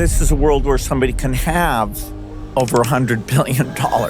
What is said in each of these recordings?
This is a world where somebody can have over $100 billion.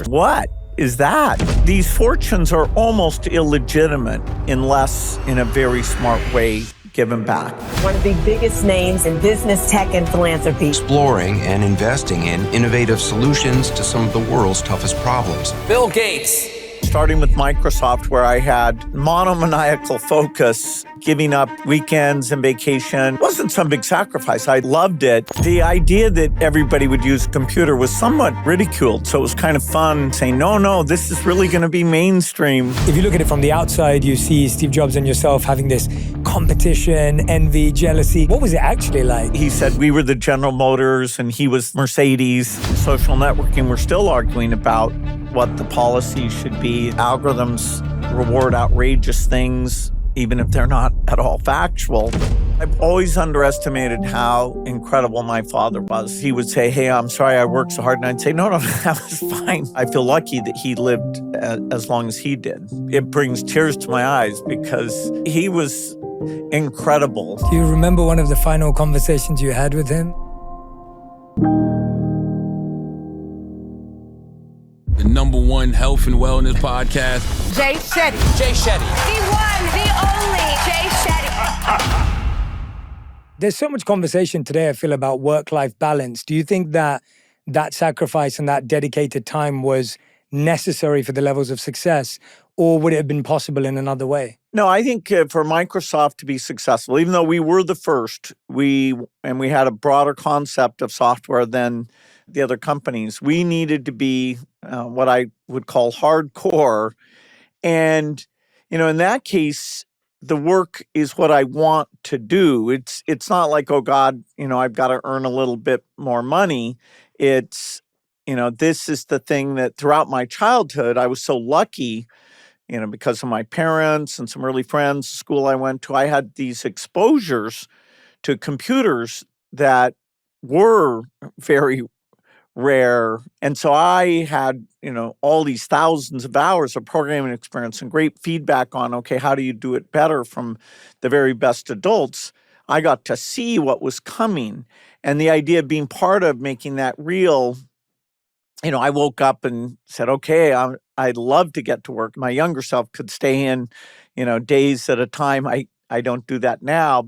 What is that? These fortunes are almost illegitimate unless in a very smart way given back. One of the biggest names in business, tech, and philanthropy. Exploring and investing in innovative solutions to some of the world's toughest problems. Bill Gates. Starting with Microsoft, where I had monomaniacal focus, giving up weekends and vacation. It wasn't some big sacrifice. I loved it. The idea that everybody would use a computer was somewhat ridiculed, so it was kind of fun saying, no, this is really going to be mainstream. If you look at it from the outside, you see Steve Jobs and yourself having this competition, envy, jealousy. What was it actually like? He said we were the General Motors and he was Mercedes. Social networking, we're still arguing about what the policy should be. Algorithms reward outrageous things, even if they're not at all factual. I've always underestimated how incredible my father was. He would say, hey, I'm sorry I worked so hard. And I'd say, no, that was fine. I feel lucky that he lived as long as he did. It brings tears to my eyes because he was incredible. Do you remember one of the final conversations you had with him? The #1 health and wellness podcast. Jay Shetty. Jay Shetty. The one, the only Jay Shetty. There's so much conversation today, I feel, about work-life balance. Do you think that that sacrifice and that dedicated time was necessary for the levels of success, or would it have been possible in another way? No, I think for Microsoft to be successful, even though we were the first, we had a broader concept of software than the other companies, we needed to be what I would call hardcore. And, in that case, the work is what I want to do. It's not like, oh God, I've got to earn a little bit more money. It's, this is the thing that throughout my childhood, I was so lucky, because of my parents and some early friends, the school I went to, I had these exposures to computers that were very rare. And so I had, all these thousands of hours of programming experience and great feedback on, okay, how do you do it better from the very best adults? I got to see what was coming. And the idea of being part of making that real, I woke up and said, okay, I'd love to get to work. My younger self could stay in, days at a time. I don't do that now.